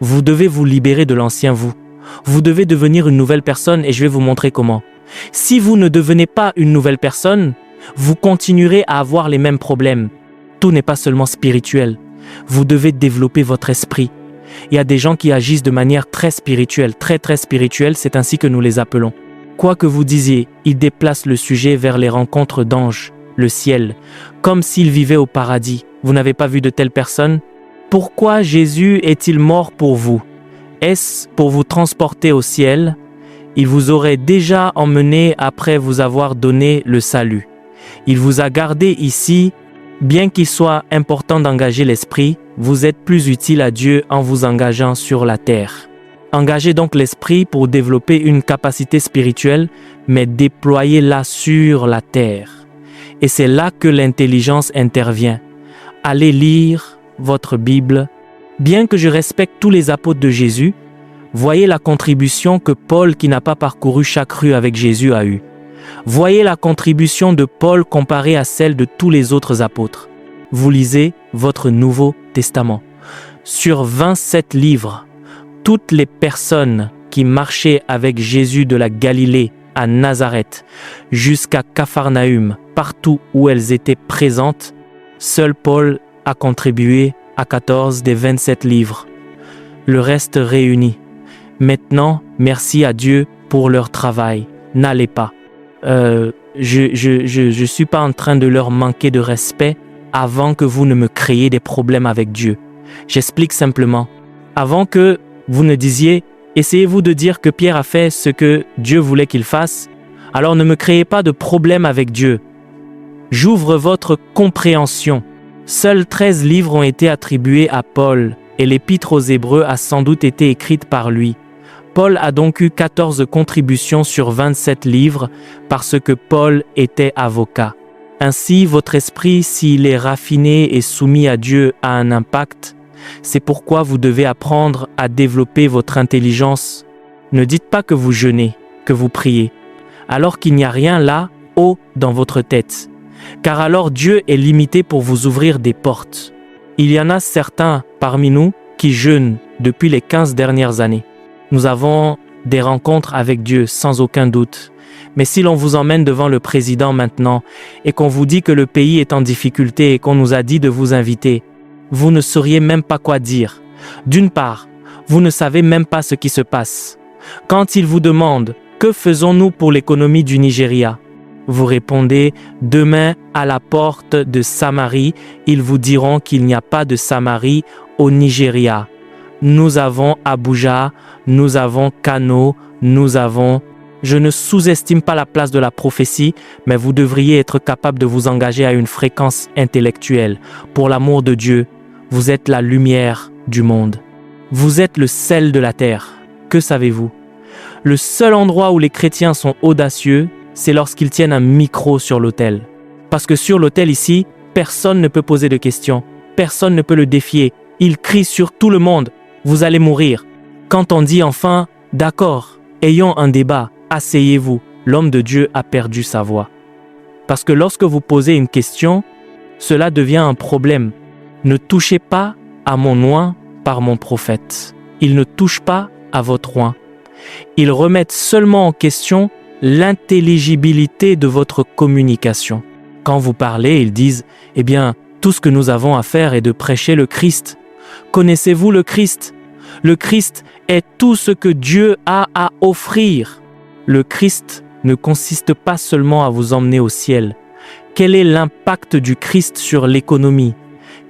Vous devez vous libérer de l'ancien vous. Vous devez devenir une nouvelle personne et je vais vous montrer comment. Si vous ne devenez pas une nouvelle personne, vous continuerez à avoir les mêmes problèmes. Tout n'est pas seulement spirituel. Vous devez développer votre esprit. Il y a des gens qui agissent de manière très spirituelle, très spirituelle, c'est ainsi que nous les appelons. Quoi que vous disiez, ils déplacent le sujet vers les rencontres d'anges, le ciel, comme s'ils vivaient au paradis. Vous n'avez pas vu de telles personnes? Pourquoi Jésus est-il mort pour vous? Est-ce pour vous transporter au ciel? Il vous aurait déjà emmené après vous avoir donné le salut. Il vous a gardé ici. Bien qu'il soit important d'engager l'esprit, vous êtes plus utile à Dieu en vous engageant sur la terre. Engagez donc l'esprit pour développer une capacité spirituelle, mais déployez-la sur la terre. Et c'est là que l'intelligence intervient. Allez lire votre Bible. Bien que je respecte tous les apôtres de Jésus, voyez la contribution que Paul, qui n'a pas parcouru chaque rue avec Jésus, a eue. Voyez la contribution de Paul comparée à celle de tous les autres apôtres. Vous lisez votre Nouveau Testament. Sur 27 livres, toutes les personnes qui marchaient avec Jésus de la Galilée à Nazareth jusqu'à Capharnaüm, partout où elles étaient présentes, seul Paul a contribué à 14 des 27 livres. Le reste réuni. Maintenant, merci à Dieu pour leur travail. N'allez pas. Je suis pas en train de leur manquer de respect avant que vous ne me créiez des problèmes avec Dieu. J'explique simplement. Avant que vous ne disiez, essayez-vous de dire que Pierre a fait ce que Dieu voulait qu'il fasse, alors ne me créez pas de problème avec Dieu. J'ouvre votre compréhension. Seuls 13 livres ont été attribués à Paul et l'épître aux Hébreux a sans doute été écrite par lui. Paul a donc eu 14 contributions sur 27 livres parce que Paul était avocat. Ainsi, votre esprit, s'il est raffiné et soumis à Dieu, a un impact. C'est pourquoi vous devez apprendre à développer votre intelligence. Ne dites pas que vous jeûnez, que vous priez, alors qu'il n'y a rien là, haut, dans votre tête. Car alors Dieu est limité pour vous ouvrir des portes. Il y en a certains parmi nous qui jeûnent depuis les 15 dernières années. Nous avons des rencontres avec Dieu sans aucun doute. Mais si l'on vous emmène devant le président maintenant et qu'on vous dit que le pays est en difficulté et qu'on nous a dit de vous inviter, vous ne sauriez même pas quoi dire. D'une part, vous ne savez même pas ce qui se passe. Quand il vous demande « Que faisons-nous pour l'économie du Nigeria ?» Vous répondez « Demain, à la porte de Samarie, ils vous diront qu'il n'y a pas de Samarie au Nigeria. Nous avons Abuja, nous avons Kano, nous avons... » Je ne sous-estime pas la place de la prophétie, mais vous devriez être capable de vous engager à une fréquence intellectuelle. Pour l'amour de Dieu, vous êtes la lumière du monde. Vous êtes le sel de la terre. Que savez-vous? Le seul endroit où les chrétiens sont audacieux, c'est lorsqu'ils tiennent un micro sur l'autel. Parce que sur l'autel ici, personne ne peut poser de questions. Personne ne peut le défier. Il crie sur tout le monde. Vous allez mourir. Quand on dit enfin, d'accord, ayons un débat, asseyez-vous, l'homme de Dieu a perdu sa voix. Parce que lorsque vous posez une question, cela devient un problème. Ne touchez pas à mon oint par mon prophète. Ils ne touchent pas à votre oint. Ils remettent seulement en question l'intelligibilité de votre communication. Quand vous parlez, ils disent « Eh bien, tout ce que nous avons à faire est de prêcher le Christ. Connaissez-vous le Christ? Le Christ est tout ce que Dieu a à offrir. » Le Christ ne consiste pas seulement à vous emmener au ciel. Quel est l'impact du Christ sur l'économie?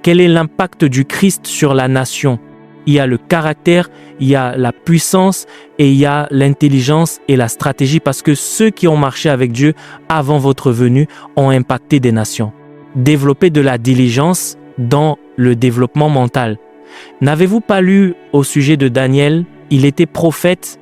Quel est l'impact du Christ sur la nation? Il y a le caractère, il y a la puissance et il y a l'intelligence et la stratégie parce que ceux qui ont marché avec Dieu avant votre venue ont impacté des nations. Développer de la diligence dans le développement mental. N'avez-vous pas lu au sujet de Daniel? Il était prophète,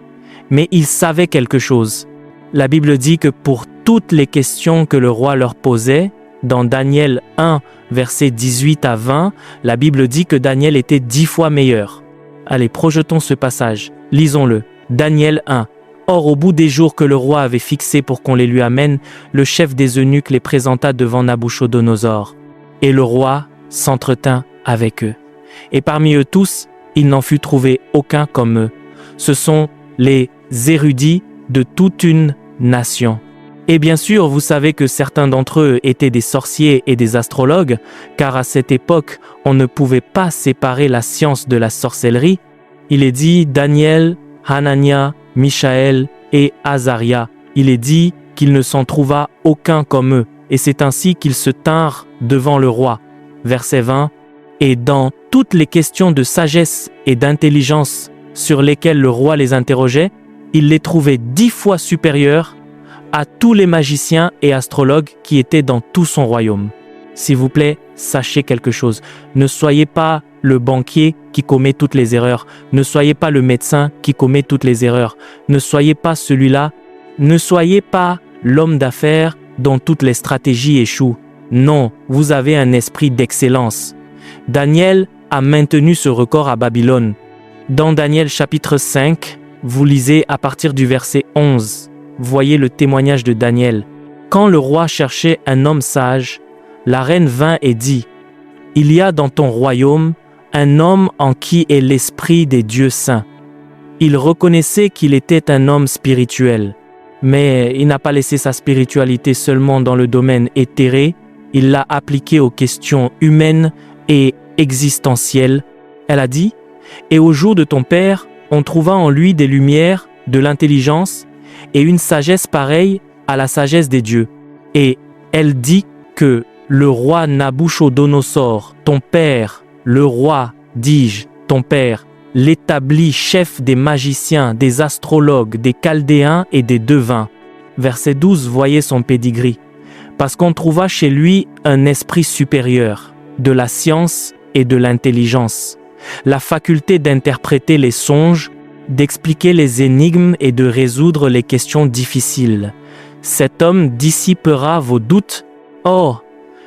mais il savait quelque chose. La Bible dit que pour toutes les questions que le roi leur posait, dans Daniel 1, versets 18 à 20, la Bible dit que Daniel était 10 fois meilleur. Allez, projetons ce passage. Lisons-le. Daniel 1. Or, au bout des jours que le roi avait fixés pour qu'on les lui amène, le chef des eunuques les présenta devant Nabuchodonosor. Et le roi s'entretint avec eux. Et parmi eux tous, il n'en fut trouvé aucun comme eux. Ce sont les érudits de toute une nation. Et bien sûr, vous savez que certains d'entre eux étaient des sorciers et des astrologues, car à cette époque, on ne pouvait pas séparer la science de la sorcellerie. Il est dit Daniel, Hanania, Michaël et Azaria. Il est dit qu'il ne s'en trouva aucun comme eux, et c'est ainsi qu'ils se tinrent devant le roi. Verset 20. Et dans toutes les questions de sagesse et d'intelligence sur lesquelles le roi les interrogeait, il les trouvait 10 fois supérieurs à tous les magiciens et astrologues qui étaient dans tout son royaume. S'il vous plaît, sachez quelque chose. Ne soyez pas le banquier qui commet toutes les erreurs. Ne soyez pas le médecin qui commet toutes les erreurs. Ne soyez pas celui-là. Ne soyez pas l'homme d'affaires dont toutes les stratégies échouent. Non, vous avez un esprit d'excellence. Daniel a maintenu ce record à Babylone. Dans Daniel chapitre 5, vous lisez à partir du verset 11. Voyez le témoignage de Daniel. Quand le roi cherchait un homme sage, la reine vint et dit, « Il y a dans ton royaume un homme en qui est l'esprit des dieux saints. » Il reconnaissait qu'il était un homme spirituel, mais il n'a pas laissé sa spiritualité seulement dans le domaine éthéré, il l'a appliquée aux questions humaines et existentielles. Elle a dit, « Et au jour de ton père, on trouva en lui des lumières, de l'intelligence et une sagesse pareille à la sagesse des dieux. » Et elle dit que le roi Nabuchodonosor, ton père, le roi, dis-je, ton père, l'établit chef des magiciens, des astrologues, des chaldéens et des devins. Verset 12, voyez son pédigree. Parce qu'on trouva chez lui un esprit supérieur, de la science et de l'intelligence, la faculté d'interpréter les songes, d'expliquer les énigmes et de résoudre les questions difficiles. Cet homme dissipera vos doutes. Or,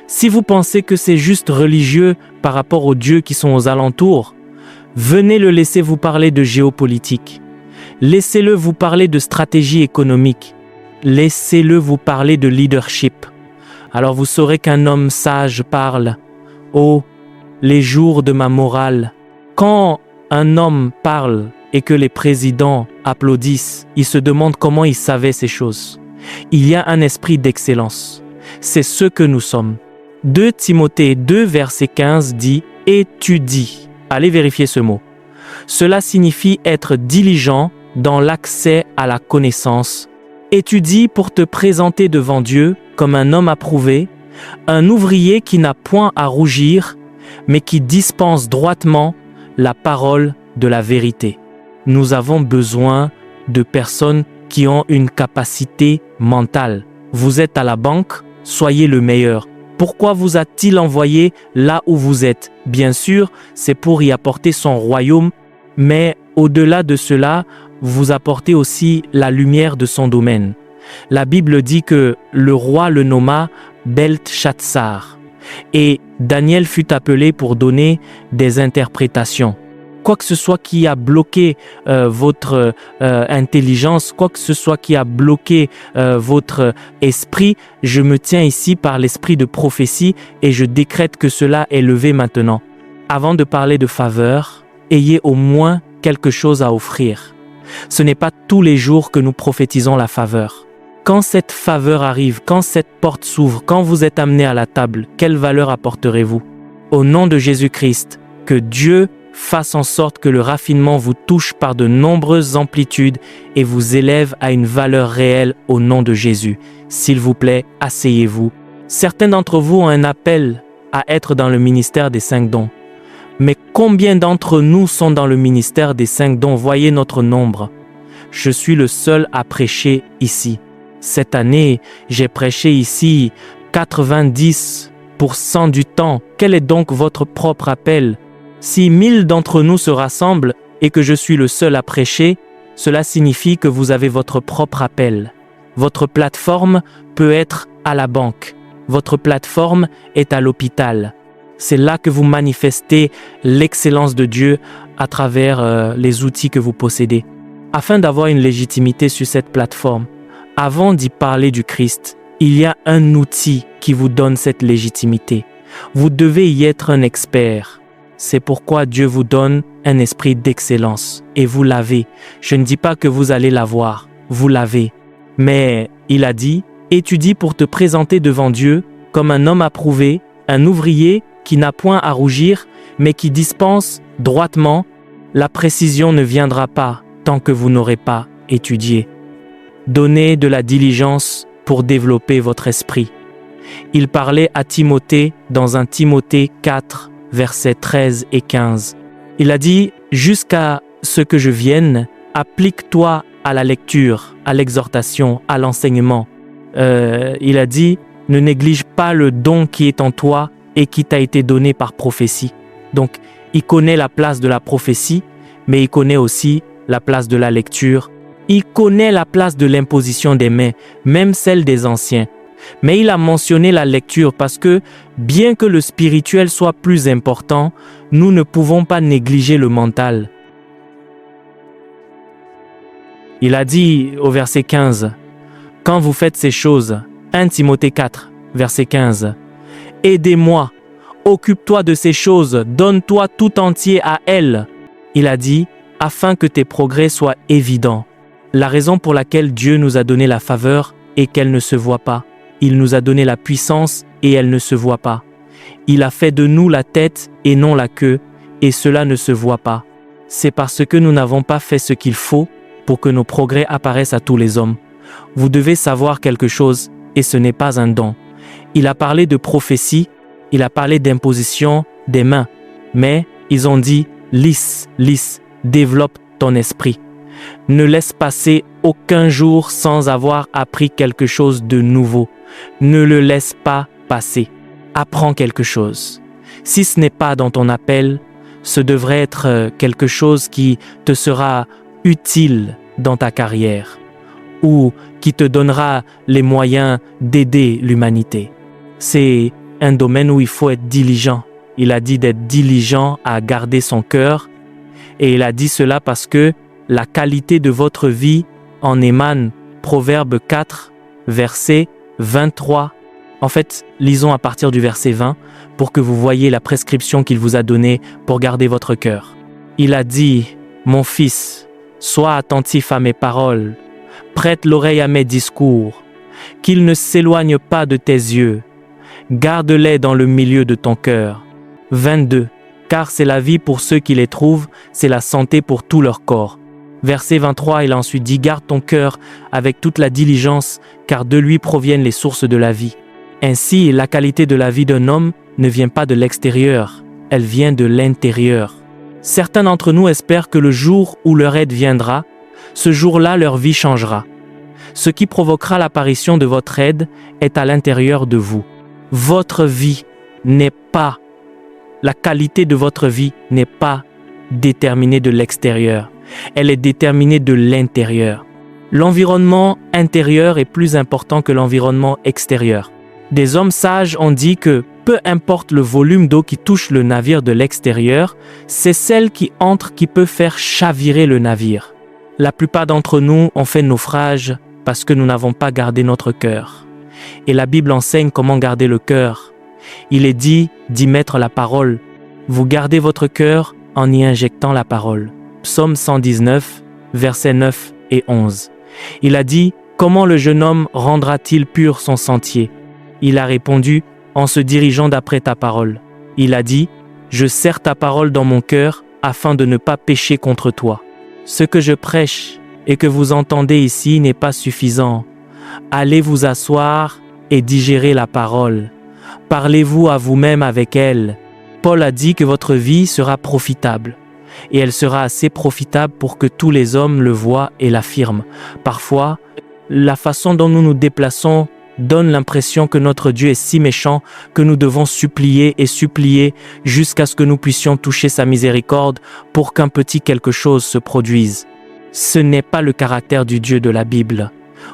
si vous pensez que c'est juste religieux par rapport aux dieux qui sont aux alentours, venez le laisser vous parler de géopolitique. Laissez-le vous parler de stratégie économique. Laissez-le vous parler de leadership. Alors vous saurez qu'un homme sage parle. Oh, les jours de ma morale. Quand un homme parle et que les présidents applaudissent, ils se demandent comment il savait ces choses. Il y a un esprit d'excellence. C'est ce que nous sommes. 2 Timothée 2, verset 15 dit « Étudie ». Allez vérifier ce mot. Cela signifie être diligent dans l'accès à la connaissance. Étudie pour te présenter devant Dieu comme un homme approuvé, un ouvrier qui n'a point à rougir, mais qui dispense droitement la parole de la vérité. Nous avons besoin de personnes qui ont une capacité mentale. Vous êtes à la banque, soyez le meilleur. Pourquoi vous a-t-il envoyé là où vous êtes? Bien sûr, c'est pour y apporter son royaume, mais au-delà de cela, vous apportez aussi la lumière de son domaine. La Bible dit que le roi le nomma Beltshazzar, et Daniel fut appelé pour donner des interprétations. Quoi que ce soit qui a bloqué votre intelligence, quoi que ce soit qui a bloqué votre esprit, je me tiens ici par l'esprit de prophétie et je décrète que cela est levé maintenant. Avant de parler de faveur, ayez au moins quelque chose à offrir. Ce n'est pas tous les jours que nous prophétisons la faveur. Quand cette faveur arrive, quand cette porte s'ouvre, quand vous êtes amené à la table, quelle valeur apporterez-vous? Au nom de Jésus-Christ, que Dieu fasse en sorte que le raffinement vous touche par de nombreuses amplitudes et vous élève à une valeur réelle au nom de Jésus. S'il vous plaît, asseyez-vous. Certains d'entre vous ont un appel à être dans le ministère des 5 dons. Mais combien d'entre nous sont dans le ministère des 5 dons? Voyez notre nombre. Je suis le seul à prêcher ici. Cette année, j'ai prêché ici 90% du temps. Quel est donc votre propre appel? Si 1000 d'entre nous se rassemblent et que je suis le seul à prêcher, cela signifie que vous avez votre propre appel. Votre plateforme peut être à la banque. Votre plateforme est à l'hôpital. C'est là que vous manifestez l'excellence de Dieu à travers les outils que vous possédez. Afin d'avoir une légitimité sur cette plateforme, avant d'y parler du Christ, il y a un outil qui vous donne cette légitimité. Vous devez y être un expert. C'est pourquoi Dieu vous donne un esprit d'excellence et vous l'avez. Je ne dis pas que vous allez l'avoir, vous l'avez. Mais il a dit, étudie pour te présenter devant Dieu comme un homme approuvé, un ouvrier qui n'a point à rougir, mais qui dispense droitement. La précision ne viendra pas tant que vous n'aurez pas étudié. Donnez de la diligence pour développer votre esprit. Il parlait à Timothée dans 1 Timothée 4, versets 13 et 15. Il a dit, jusqu'à ce que je vienne, applique-toi à la lecture, à l'exhortation, à l'enseignement. Il a dit, ne néglige pas le don qui est en toi et qui t'a été donné par prophétie. Donc, il connaît la place de la prophétie, mais il connaît aussi la place de la lecture. Il connaît la place de l'imposition des mains, même celle des anciens. Mais il a mentionné la lecture parce que, bien que le spirituel soit plus important, nous ne pouvons pas négliger le mental. Il a dit au verset 15, « Quand vous faites ces choses, 1 Timothée 4, verset 15, « Aidez-moi, occupe-toi de ces choses, donne-toi tout entier à elles. » Il a dit, « Afin que tes progrès soient évidents. » La raison pour laquelle Dieu nous a donné la faveur est qu'elle ne se voit pas. Il nous a donné la puissance et elle ne se voit pas. Il a fait de nous la tête et non la queue, et cela ne se voit pas. C'est parce que nous n'avons pas fait ce qu'il faut pour que nos progrès apparaissent à tous les hommes. Vous devez savoir quelque chose, et ce n'est pas un don. Il a parlé de prophétie, il a parlé d'imposition des mains, mais ils ont dit « lisse, développe ton esprit ». Ne laisse passer aucun jour sans avoir appris quelque chose de nouveau. Ne le laisse pas passer. Apprends quelque chose. Si ce n'est pas dans ton appel, ce devrait être quelque chose qui te sera utile dans ta carrière ou qui te donnera les moyens d'aider l'humanité. C'est un domaine où il faut être diligent. Il a dit d'être diligent à garder son cœur et il a dit cela parce que la qualité de votre vie en émane. Proverbe 4, verset 23. En fait, lisons à partir du verset 20 pour que vous voyez la prescription qu'il vous a donnée pour garder votre cœur. Il a dit, « Mon fils, sois attentif à mes paroles, prête l'oreille à mes discours, qu'ils ne s'éloignent pas de tes yeux, garde-les dans le milieu de ton cœur. » 22. Car c'est la vie pour ceux qui les trouvent, c'est la santé pour tout leur corps. Verset 23, il a ensuite dit, « Garde ton cœur avec toute la diligence, car de lui proviennent les sources de la vie. » Ainsi, la qualité de la vie d'un homme ne vient pas de l'extérieur, elle vient de l'intérieur. Certains d'entre nous espèrent que le jour où leur aide viendra, ce jour-là, leur vie changera. Ce qui provoquera l'apparition de votre aide est à l'intérieur de vous. Votre vie n'est pas, la qualité de votre vie n'est pas déterminée de l'extérieur. Elle est déterminée de l'intérieur. L'environnement intérieur est plus important que l'environnement extérieur. Des hommes sages ont dit que peu importe le volume d'eau qui touche le navire de l'extérieur, c'est celle qui entre qui peut faire chavirer le navire. La plupart d'entre nous ont fait naufrage parce que nous n'avons pas gardé notre cœur. Et la Bible enseigne comment garder le cœur. Il est dit d'y mettre la parole. Vous gardez votre cœur en y injectant la parole. Psaume 119, versets 9 et 11. Il a dit, « Comment le jeune homme rendra-t-il pur son sentier ?» Il a répondu, « En se dirigeant d'après ta parole. » Il a dit, « Je serre ta parole dans mon cœur afin de ne pas pécher contre toi. » Ce que je prêche et que vous entendez ici n'est pas suffisant. Allez vous asseoir et digérer la parole. Parlez-vous à vous-même avec elle. Paul a dit que votre vie sera profitable. Et elle sera assez profitable pour que tous les hommes le voient et l'affirment. Parfois, la façon dont nous nous déplaçons donne l'impression que notre Dieu est si méchant que nous devons supplier et supplier jusqu'à ce que nous puissions toucher sa miséricorde pour qu'un petit quelque chose se produise. Ce n'est pas le caractère du Dieu de la Bible.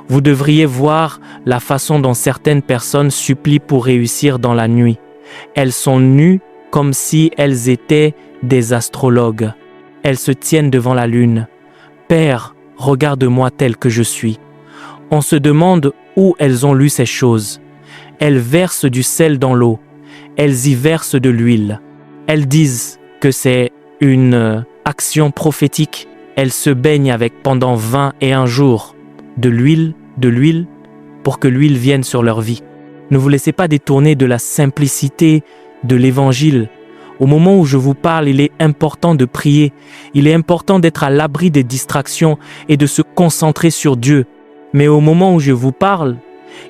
Vous devriez voir la façon dont certaines personnes supplient pour réussir dans la nuit. Elles sont nues comme si elles étaient des astrologues. Elles se tiennent devant la lune. « Père, regarde-moi tel que je suis. » On se demande où elles ont lu ces choses. Elles versent du sel dans l'eau. Elles y versent de l'huile. Elles disent que c'est une action prophétique. Elles se baignent avec pendant 21 jours de l'huile, pour que l'huile vienne sur leur vie. Ne vous laissez pas détourner de la simplicité de l'Évangile. Au moment où je vous parle, il est important de prier. Il est important d'être à l'abri des distractions et de se concentrer sur Dieu. Mais au moment où je vous parle,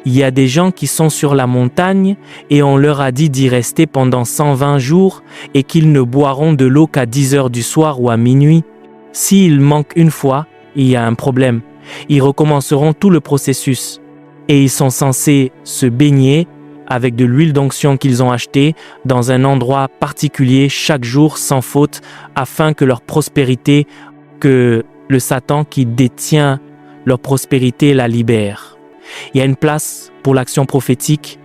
il y a des gens qui sont sur la montagne et on leur a dit d'y rester pendant 120 jours et qu'ils ne boiront de l'eau qu'à 10 heures du soir ou à minuit. S'ils manquent une fois, il y a un problème. Ils recommenceront tout le processus. Et ils sont censés se baigner avec de l'huile d'onction qu'ils ont achetée dans un endroit particulier chaque jour sans faute, afin que leur prospérité, que le Satan qui détient leur prospérité la libère. Il y a une place pour l'action prophétique.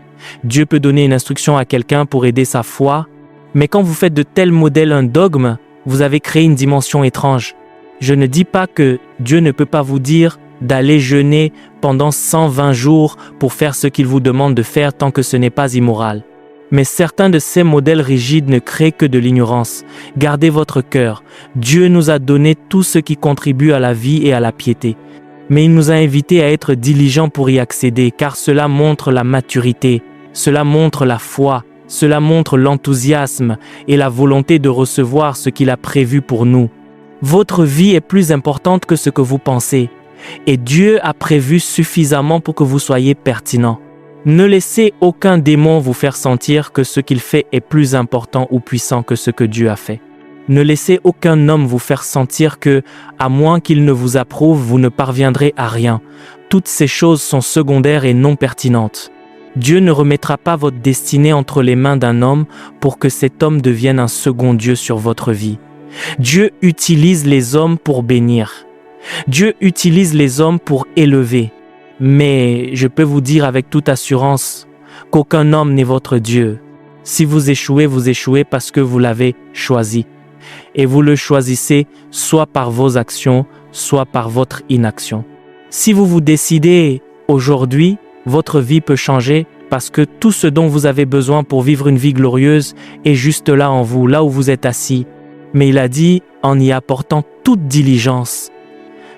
Dieu peut donner une instruction à quelqu'un pour aider sa foi, mais quand vous faites de tels modèles un dogme, vous avez créé une dimension étrange. Je ne dis pas que Dieu ne peut pas vous dire d'aller jeûner pendant 120 jours pour faire ce qu'il vous demande de faire tant que ce n'est pas immoral. Mais certains de ces modèles rigides ne créent que de l'ignorance. Gardez votre cœur. Dieu nous a donné tout ce qui contribue à la vie et à la piété. Mais il nous a invités à être diligents pour y accéder, car cela montre la maturité, cela montre la foi, cela montre l'enthousiasme et la volonté de recevoir ce qu'il a prévu pour nous. Votre vie est plus importante que ce que vous pensez. Et Dieu a prévu suffisamment pour que vous soyez pertinent. Ne laissez aucun démon vous faire sentir que ce qu'il fait est plus important ou puissant que ce que Dieu a fait. Ne laissez aucun homme vous faire sentir que, à moins qu'il ne vous approuve, vous ne parviendrez à rien. Toutes ces choses sont secondaires et non pertinentes. Dieu ne remettra pas votre destinée entre les mains d'un homme pour que cet homme devienne un second Dieu sur votre vie. Dieu utilise les hommes pour bénir. Dieu utilise les hommes pour élever. Mais je peux vous dire avec toute assurance qu'aucun homme n'est votre Dieu. Si vous échouez parce que vous l'avez choisi. Et vous le choisissez soit par vos actions, soit par votre inaction. Si vous vous décidez aujourd'hui, votre vie peut changer parce que tout ce dont vous avez besoin pour vivre une vie glorieuse est juste là en vous, là où vous êtes assis. Mais il a dit, en y apportant toute diligence.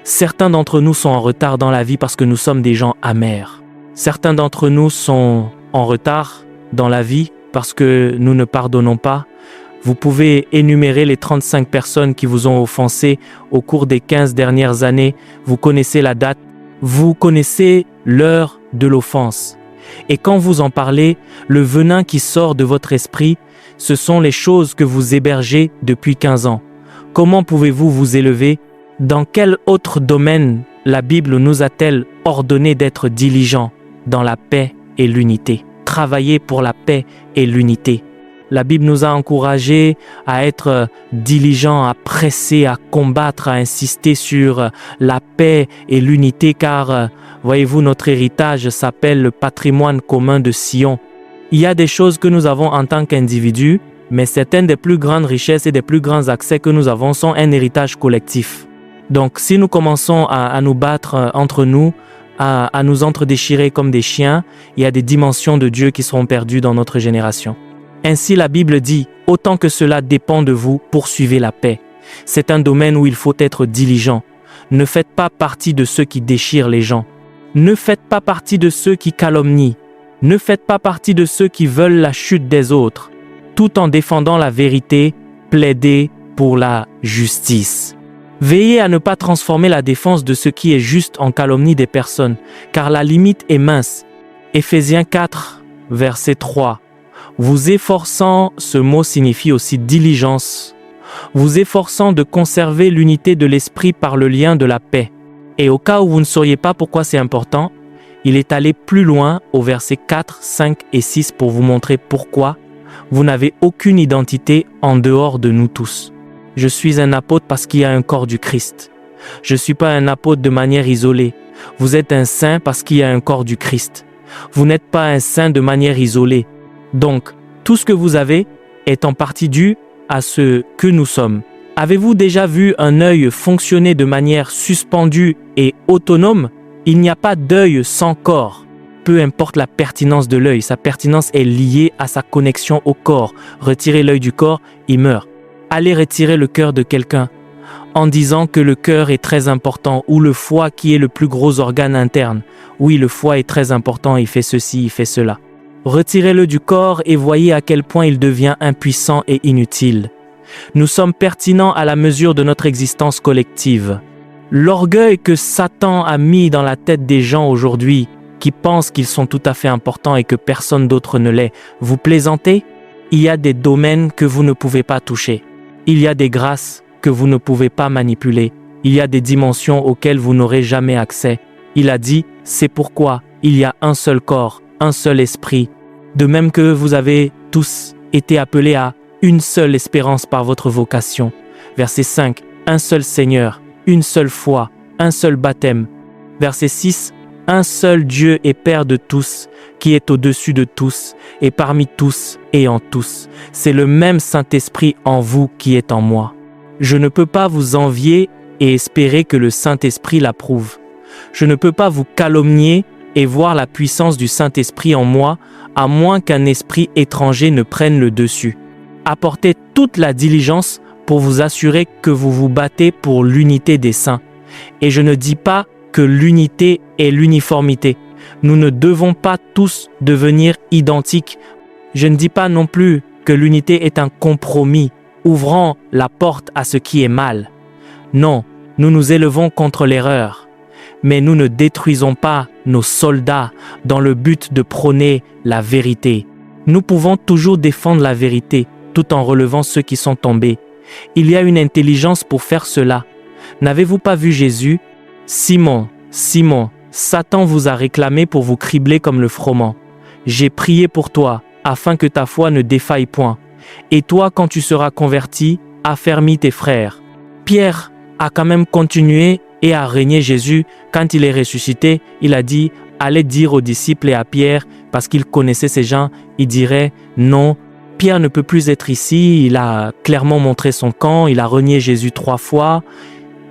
Certains d'entre nous sont en retard dans la vie parce que nous sommes des gens amers. Certains d'entre nous sont en retard dans la vie parce que nous ne pardonnons pas. Vous pouvez énumérer les 35 personnes qui vous ont offensé au cours des 15 dernières années. Vous connaissez la date, vous connaissez l'heure de l'offense. Et quand vous en parlez, le venin qui sort de votre esprit, ce sont les choses que vous hébergez depuis 15 ans. Comment pouvez-vous vous élever? Dans quel autre domaine la Bible nous a-t-elle ordonné d'être diligents dans la paix et l'unité? Travailler pour la paix et l'unité. La Bible nous a encouragés à être diligents, à presser, à combattre, à insister sur la paix et l'unité, car, voyez-vous, notre héritage s'appelle le patrimoine commun de Sion. Il y a des choses que nous avons en tant qu'individus, mais certaines des plus grandes richesses et des plus grands accès que nous avons sont un héritage collectif. Donc, si nous commençons à nous battre entre nous, à nous entredéchirer comme des chiens, il y a des dimensions de Dieu qui seront perdues dans notre génération. Ainsi, la Bible dit, autant que cela dépend de vous, poursuivez la paix. C'est un domaine où il faut être diligent. Ne faites pas partie de ceux qui déchirent les gens. Ne faites pas partie de ceux qui calomnient. Ne faites pas partie de ceux qui veulent la chute des autres. Tout en défendant la vérité, plaidez pour la justice. Veillez à ne pas transformer la défense de ce qui est juste en calomnie des personnes, car la limite est mince. Éphésiens 4, verset 3. Vous efforçant, ce mot signifie aussi diligence, vous efforçant de conserver l'unité de l'esprit par le lien de la paix. Et au cas où vous ne sauriez pas pourquoi c'est important, il est allé plus loin au verset 4, 5 et 6 pour vous montrer pourquoi vous n'avez aucune identité en dehors de nous tous. Je suis un apôtre parce qu'il y a un corps du Christ. Je ne suis pas un apôtre de manière isolée. Vous êtes un saint parce qu'il y a un corps du Christ. Vous n'êtes pas un saint de manière isolée. Donc, tout ce que vous avez est en partie dû à ce que nous sommes. Avez-vous déjà vu un œil fonctionner de manière suspendue et autonome? Il n'y a pas d'œil sans corps. Peu importe la pertinence de l'œil, sa pertinence est liée à sa connexion au corps. Retirez l'œil du corps, il meurt. Allez retirer le cœur de quelqu'un en disant que le cœur est très important ou le foie qui est le plus gros organe interne. Oui, le foie est très important, il fait ceci, il fait cela. Retirez-le du corps et voyez à quel point il devient impuissant et inutile. Nous sommes pertinents à la mesure de notre existence collective. L'orgueil que Satan a mis dans la tête des gens aujourd'hui, qui pensent qu'ils sont tout à fait importants et que personne d'autre ne l'est, vous plaisantez? Il y a des domaines que vous ne pouvez pas toucher. Il y a des grâces que vous ne pouvez pas manipuler. Il y a des dimensions auxquelles vous n'aurez jamais accès. Il a dit, c'est pourquoi il y a un seul corps, un seul esprit. De même que vous avez tous été appelés à une seule espérance par votre vocation. Verset 5, un seul Seigneur, une seule foi, un seul baptême. Verset 6, un seul Dieu et Père de tous, qui est au-dessus de tous, et parmi tous et en tous. C'est le même Saint-Esprit en vous qui est en moi. Je ne peux pas vous envier et espérer que le Saint-Esprit l'approuve. Je ne peux pas vous calomnier et voir la puissance du Saint-Esprit en moi, à moins qu'un esprit étranger ne prenne le dessus. Apportez toute la diligence pour vous assurer que vous vous battez pour l'unité des saints. Et je ne dis pas que l'unité est l'uniformité. Nous ne devons pas tous devenir identiques. Je ne dis pas non plus que l'unité est un compromis, ouvrant la porte à ce qui est mal. Non, nous nous élevons contre l'erreur. Mais nous ne détruisons pas nos soldats dans le but de prôner la vérité. Nous pouvons toujours défendre la vérité tout en relevant ceux qui sont tombés. Il y a une intelligence pour faire cela. N'avez-vous pas vu Jésus? Simon, Simon, Satan vous a réclamé pour vous cribler comme le froment. J'ai prié pour toi, afin que ta foi ne défaille point. Et toi, quand tu seras converti, affermis tes frères. Pierre a quand même continué et a régné Jésus. Quand il est ressuscité, il a dit, allez dire aux disciples et à Pierre, parce qu'il connaissait ces gens, il dirait, non, Pierre ne peut plus être ici, il a clairement montré son camp, il a renié Jésus 3 fois.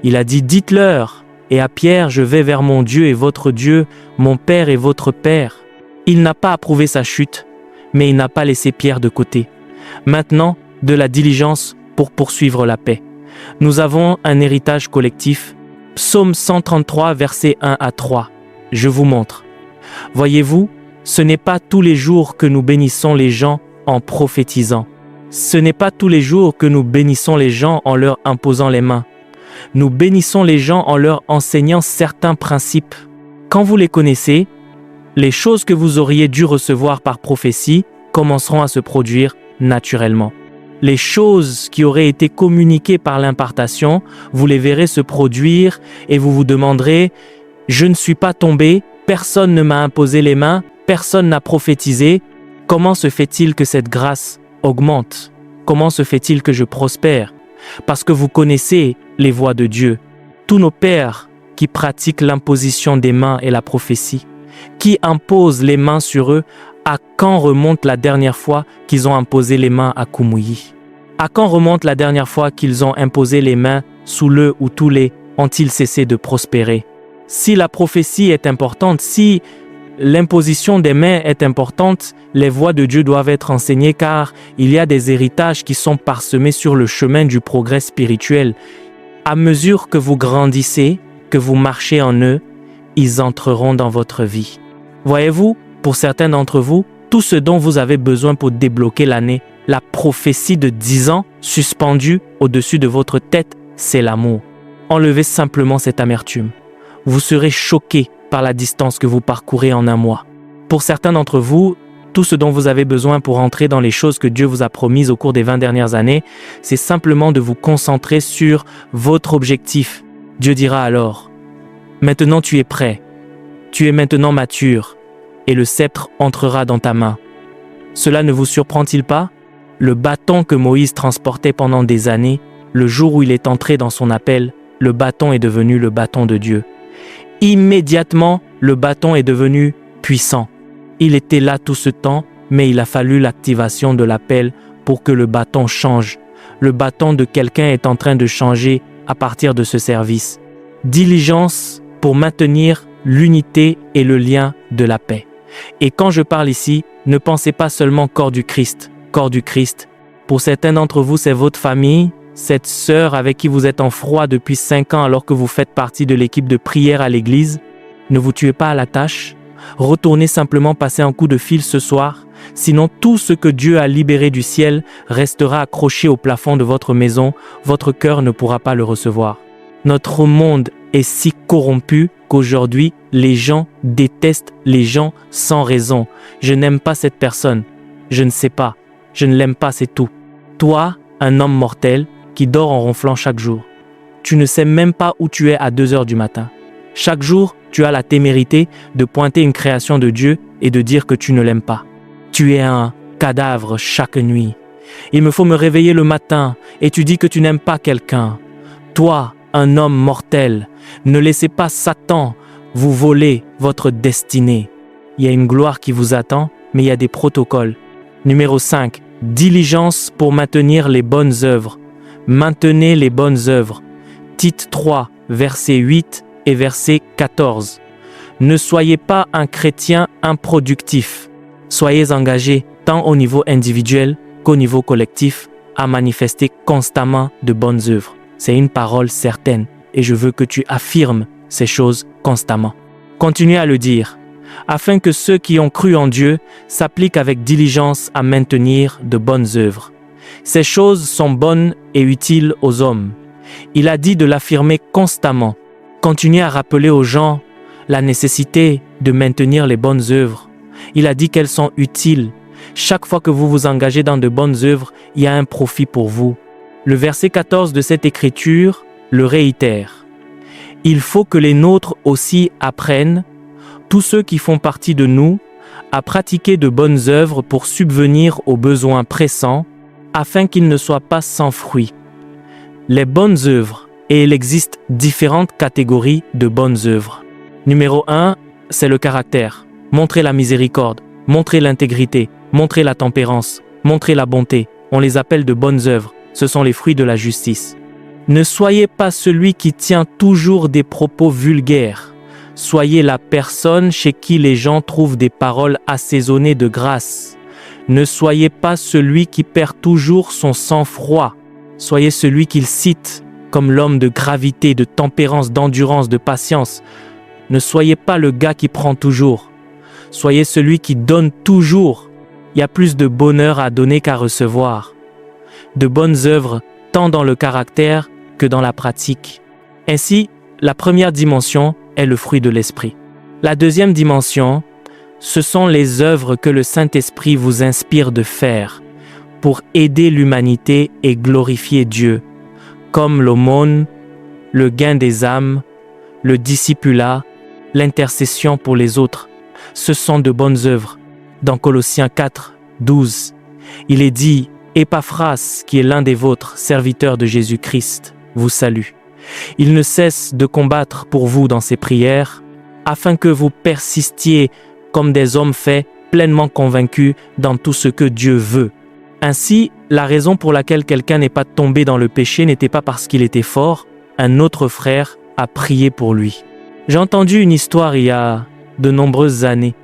Il a dit, dites-leur, et à Pierre, je vais vers mon Dieu et votre Dieu, mon Père et votre Père. Il n'a pas approuvé sa chute, mais il n'a pas laissé Pierre de côté. Maintenant, de la diligence pour poursuivre la paix. Nous avons un héritage collectif. Psaume 133, versets 1 à 3. Je vous montre. Voyez-vous, ce n'est pas tous les jours que nous bénissons les gens en prophétisant. Ce n'est pas tous les jours que nous bénissons les gens en leur imposant les mains. Nous bénissons les gens en leur enseignant certains principes. Quand vous les connaissez, les choses que vous auriez dû recevoir par prophétie commenceront à se produire naturellement. Les choses qui auraient été communiquées par l'impartation, vous les verrez se produire et vous vous demanderez « Je ne suis pas tombé, personne ne m'a imposé les mains, personne n'a prophétisé. Comment se fait-il que cette grâce augmente? Comment se fait-il que je prospère ?» Parce que vous connaissez les voies de Dieu. Tous nos pères qui pratiquent l'imposition des mains et la prophétie, qui imposent les mains sur eux, à quand remonte la dernière fois qu'ils ont imposé les mains à Koumouyi? À quand remonte la dernière fois qu'ils ont imposé les mains sous le ou tous les ont-ils cessé de prospérer? Si la prophétie est importante, si l'imposition des mains est importante, les voies de Dieu doivent être enseignées car il y a des héritages qui sont parsemés sur le chemin du progrès spirituel. À mesure que vous grandissez, que vous marchez en eux, ils entreront dans votre vie. Voyez-vous, pour certains d'entre vous, tout ce dont vous avez besoin pour débloquer l'année, la prophétie de 10 ans suspendue au-dessus de votre tête, c'est l'amour. Enlevez simplement cette amertume. Vous serez choqué par la distance que vous parcourez en un mois. Pour certains d'entre vous, tout ce dont vous avez besoin pour entrer dans les choses que Dieu vous a promises au cours des 20 dernières années, c'est simplement de vous concentrer sur votre objectif. Dieu dira alors, « Maintenant tu es prêt, tu es maintenant mature, et le sceptre entrera dans ta main. » Cela ne vous surprend-il pas? Le bâton que Moïse transportait pendant des années, le jour où il est entré dans son appel, le bâton est devenu le bâton de Dieu. Immédiatement, le bâton est devenu puissant. Il était là tout ce temps, mais il a fallu l'activation de l'appel pour que le bâton change. Le bâton de quelqu'un est en train de changer à partir de ce service. Diligence pour maintenir l'unité et le lien de la paix. Et quand je parle ici, ne pensez pas seulement corps du Christ, Pour certains d'entre vous, c'est votre famille, cette sœur avec qui vous êtes en froid depuis 5 ans alors que vous faites partie de l'équipe de prière à l'église. Ne vous tuez pas à la tâche. Retournez simplement passer un coup de fil ce soir. Sinon, tout ce que Dieu a libéré du ciel restera accroché au plafond de votre maison. Votre cœur ne pourra pas le recevoir. Notre monde est si corrompu qu'aujourd'hui, les gens détestent les gens sans raison. Je n'aime pas cette personne. Je ne sais pas. Je ne l'aime pas, c'est tout. Toi, un homme mortel qui dort en ronflant chaque jour. Tu ne sais même pas où tu es à 2 heures du matin. Chaque jour, tu as la témérité de pointer une création de Dieu et de dire que tu ne l'aimes pas. Tu es un cadavre chaque nuit. Il me faut me réveiller le matin et tu dis que tu n'aimes pas quelqu'un. Toi, un homme mortel, ne laissez pas Satan vous voler votre destinée. Il y a une gloire qui vous attend, mais il y a des protocoles. Numéro 5. Diligence pour maintenir les bonnes œuvres. Maintenez les bonnes œuvres. Tite 3, verset 8 et verset 14. Ne soyez pas un chrétien improductif. Soyez engagés tant au niveau individuel qu'au niveau collectif à manifester constamment de bonnes œuvres. C'est une parole certaine et je veux que tu affirmes ces choses constamment. Continuez à le dire, afin que ceux qui ont cru en Dieu s'appliquent avec diligence à maintenir de bonnes œuvres. Ces choses sont bonnes et utiles aux hommes. Il a dit de l'affirmer constamment. Continuez à rappeler aux gens la nécessité de maintenir les bonnes œuvres. Il a dit qu'elles sont utiles. Chaque fois que vous vous engagez dans de bonnes œuvres, il y a un profit pour vous. Le verset 14 de cette écriture le réitère. Il faut que les nôtres aussi apprennent, tous ceux qui font partie de nous, à pratiquer de bonnes œuvres pour subvenir aux besoins pressants, afin qu'ils ne soient pas sans fruit. Les bonnes œuvres, et il existe différentes catégories de bonnes œuvres. Numéro 1, c'est le caractère. Montrez la miséricorde, montrez l'intégrité, montrez la tempérance, montrez la bonté. On les appelle de bonnes œuvres. Ce sont les fruits de la justice. Ne soyez pas celui qui tient toujours des propos vulgaires. Soyez la personne chez qui les gens trouvent des paroles assaisonnées de grâce. Ne soyez pas celui qui perd toujours son sang-froid. Soyez celui qu'il cite comme l'homme de gravité, de tempérance, d'endurance, de patience. Ne soyez pas le gars qui prend toujours. Soyez celui qui donne toujours. Il y a plus de bonheur à donner qu'à recevoir. De bonnes œuvres, tant dans le caractère que dans la pratique. Ainsi, la première dimension est le fruit de l'esprit. La deuxième dimension, ce sont les œuvres que le Saint-Esprit vous inspire de faire pour aider l'humanité et glorifier Dieu, comme l'aumône, le gain des âmes, le discipulat, l'intercession pour les autres. Ce sont de bonnes œuvres. Dans Colossiens 4, 12, il est dit « Épaphras, qui est l'un des vôtres, serviteur de Jésus-Christ, vous salue. Il ne cesse de combattre pour vous dans ses prières, afin que vous persistiez comme des hommes faits, pleinement convaincus dans tout ce que Dieu veut. » Ainsi, la raison pour laquelle quelqu'un n'est pas tombé dans le péché n'était pas parce qu'il était fort, un autre frère a prié pour lui. J'ai entendu une histoire il y a de nombreuses années.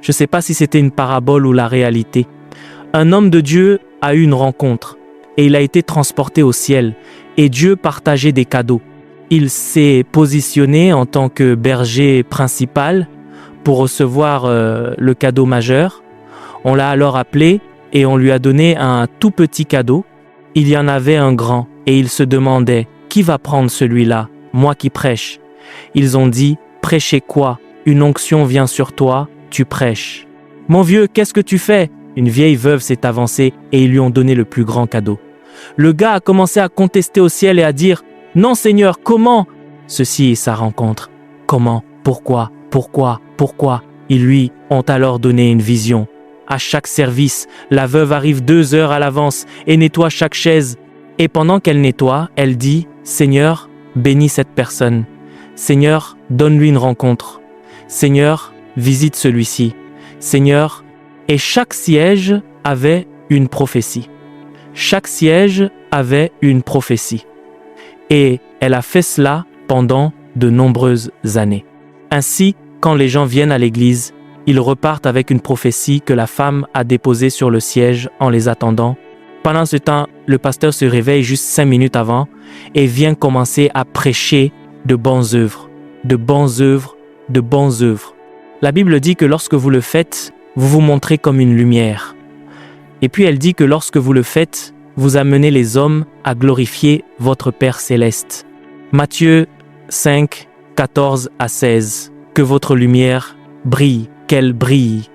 Je ne sais pas si c'était une parabole ou la réalité. Un homme de Dieu a eu une rencontre et il a été transporté au ciel et Dieu partageait des cadeaux. Il s'est positionné en tant que berger principal pour recevoir le cadeau majeur. On l'a alors appelé et on lui a donné un tout petit cadeau. Il y en avait un grand et il se demandait « Qui va prendre celui-là, moi qui prêche ?» Ils ont dit « Prêchez quoi? Une onction vient sur toi, tu prêches. »« Mon vieux, qu'est-ce que tu fais ?» Une vieille veuve s'est avancée et ils lui ont donné le plus grand cadeau. Le gars a commencé à contester au ciel et à dire « Non Seigneur, comment ?» Ceci est sa rencontre. Comment? Pourquoi? Pourquoi? Pourquoi? Ils lui ont alors donné une vision. À chaque service, la veuve arrive 2 heures à l'avance et nettoie chaque chaise. Et pendant qu'elle nettoie, elle dit « Seigneur, bénis cette personne. Seigneur, donne-lui une rencontre. Seigneur, visite celui-ci. Seigneur, » et chaque siège avait une prophétie. Chaque siège avait une prophétie. Et elle a fait cela pendant de nombreuses années. Ainsi, quand les gens viennent à l'église, ils repartent avec une prophétie que la femme a déposée sur le siège en les attendant. Pendant ce temps, le pasteur se réveille juste 5 minutes avant et vient commencer à prêcher de bonnes œuvres, de bonnes œuvres, de bonnes œuvres. La Bible dit que lorsque vous le faites, vous vous montrez comme une lumière. Et puis elle dit que lorsque vous le faites, vous amenez les hommes à glorifier votre Père céleste. Matthieu 5, 14 à 16. Que votre lumière brille, qu'elle brille.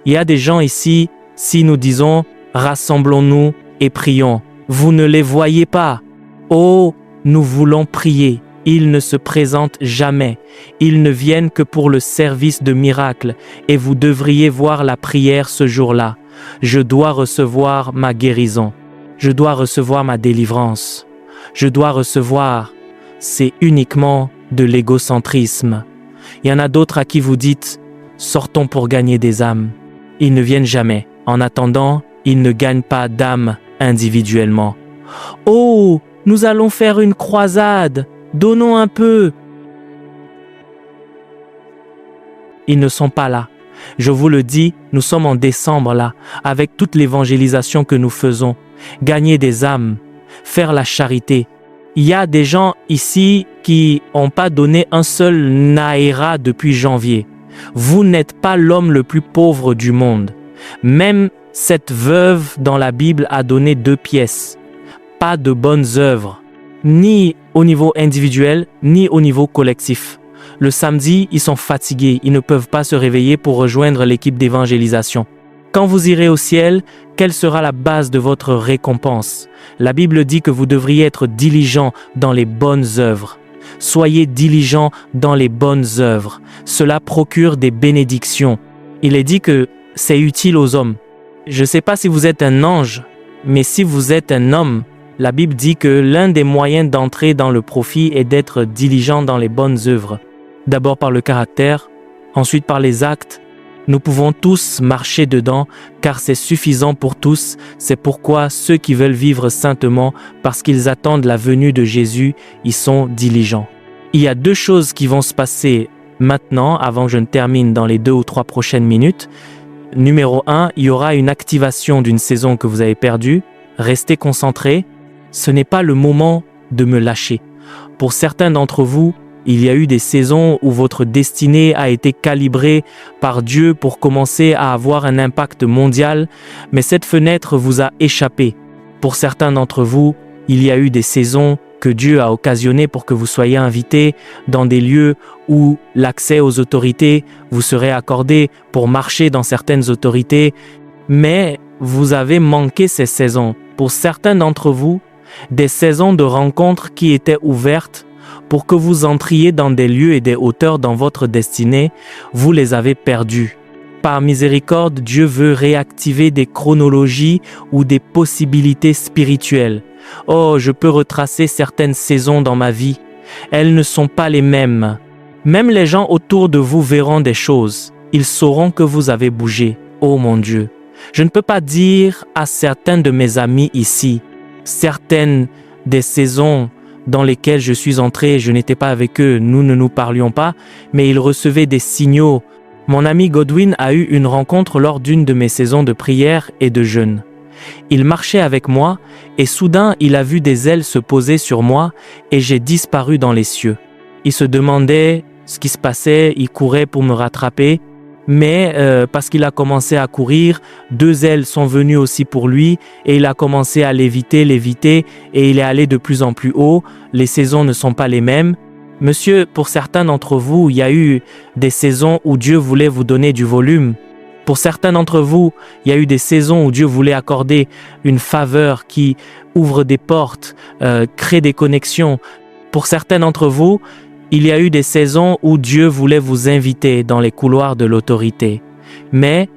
Il y a des gens ici, si nous disons « rassemblons-nous et prions », vous ne les voyez pas. Oh, nous voulons prier. Ils ne se présentent jamais. Ils ne viennent que pour le service de miracle et vous devriez voir la prière ce jour-là. Je dois recevoir ma guérison. Je dois recevoir ma délivrance. Je dois recevoir. C'est uniquement de l'égocentrisme. Il y en a d'autres à qui vous dites « sortons pour gagner des âmes ». Ils ne viennent jamais. En attendant, ils ne gagnent pas d'âmes individuellement. « Oh, nous allons faire une croisade. Donnons un peu. » Ils ne sont pas là. Je vous le dis, nous sommes en décembre là, avec toute l'évangélisation que nous faisons. Gagner des âmes, faire la charité. Il y a des gens ici qui n'ont pas donné un seul naira depuis janvier. Vous n'êtes pas l'homme le plus pauvre du monde. Même cette veuve dans la Bible a donné 2 pièces. Pas de bonnes œuvres, ni au niveau individuel, ni au niveau collectif. Le samedi, ils sont fatigués, ils ne peuvent pas se réveiller pour rejoindre l'équipe d'évangélisation. Quand vous irez au ciel, quelle sera la base de votre récompense? La Bible dit que vous devriez être diligent dans les bonnes œuvres. Soyez diligent dans les bonnes œuvres. Cela procure des bénédictions. Il est dit que c'est utile aux hommes. Je ne sais pas si vous êtes un ange, mais si vous êtes un homme, la Bible dit que l'un des moyens d'entrer dans le profit est d'être diligent dans les bonnes œuvres. D'abord par le caractère, ensuite par les actes. Nous pouvons tous marcher dedans, car c'est suffisant pour tous. C'est pourquoi ceux qui veulent vivre saintement, parce qu'ils attendent la venue de Jésus, ils sont diligents. Il y a 2 choses qui vont se passer maintenant, avant que je ne termine dans les 2 ou 3 prochaines minutes. Numéro 1, il y aura une activation d'une saison que vous avez perdue. Restez concentrés. Ce n'est pas le moment de me lâcher. Pour certains d'entre vous, il y a eu des saisons où votre destinée a été calibrée par Dieu pour commencer à avoir un impact mondial, mais cette fenêtre vous a échappé. Pour certains d'entre vous, il y a eu des saisons que Dieu a occasionnées pour que vous soyez invités dans des lieux où l'accès aux autorités vous serait accordé pour marcher dans certaines autorités, mais vous avez manqué ces saisons. Pour certains d'entre vous, des saisons de rencontres qui étaient ouvertes pour que vous entriez dans des lieux et des hauteurs dans votre destinée, vous les avez perdus. Par miséricorde, Dieu veut réactiver des chronologies ou des possibilités spirituelles. Oh, je peux retracer certaines saisons dans ma vie. Elles ne sont pas les mêmes. Même les gens autour de vous verront des choses. Ils sauront que vous avez bougé. Oh mon Dieu. Je ne peux pas dire à certains de mes amis ici, certaines des saisons dans lesquelles je suis entré, je n'étais pas avec eux, nous ne nous parlions pas, mais ils recevaient des signaux. Mon ami Godwin a eu une rencontre lors d'une de mes saisons de prière et de jeûne. Il marchait avec moi et soudain il a vu des ailes se poser sur moi et j'ai disparu dans les cieux. Il se demandait ce qui se passait, il courait pour me rattraper, mais parce qu'il a commencé à courir, 2 ailes sont venues aussi pour lui et il a commencé à léviter et il est allé de plus en plus haut. Les saisons ne sont pas les mêmes. Monsieur, pour certains d'entre vous, il y a eu des saisons où Dieu voulait vous donner du volume. Pour certains d'entre vous, il y a eu des saisons où Dieu voulait accorder une faveur qui ouvre des portes, crée des connexions. Pour certains d'entre vous, il y a eu des saisons où Dieu voulait vous inviter dans les couloirs de l'autorité. Mais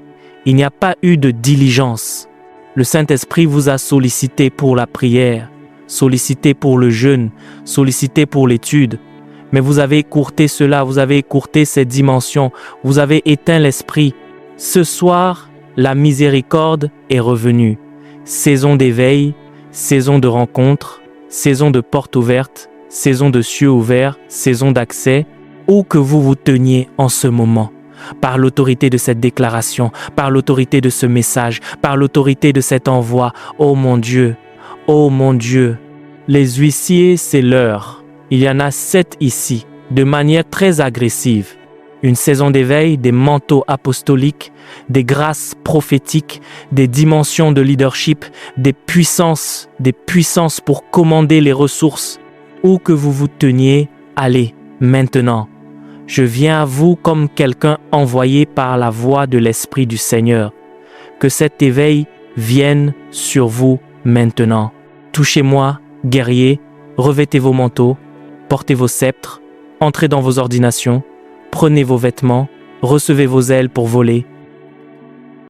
il n'y a pas eu de diligence. Le Saint-Esprit vous a sollicité pour la prière, sollicité pour le jeûne, sollicité pour l'étude. Mais vous avez écourté cela, vous avez écourté cette dimension, vous avez éteint l'esprit. Ce soir, la miséricorde est revenue. Saison d'éveil, saison de rencontre, saison de portes ouvertes, saison de cieux ouverts, saison d'accès. Où que vous vous teniez en ce moment, par l'autorité de cette déclaration, par l'autorité de ce message, par l'autorité de cet envoi. Oh mon Dieu, les huissiers, c'est l'heure. Il y en a 7 ici, de manière très agressive. Une saison d'éveil, des manteaux apostoliques, des grâces prophétiques, des dimensions de leadership, des puissances pour commander les ressources. Où que vous vous teniez, allez, maintenant. Je viens à vous comme quelqu'un envoyé par la voix de l'Esprit du Seigneur. Que cet éveil vienne sur vous maintenant. Touchez-moi, guerriers, revêtez vos manteaux, portez vos sceptres, entrez dans vos ordinations, prenez vos vêtements, recevez vos ailes pour voler,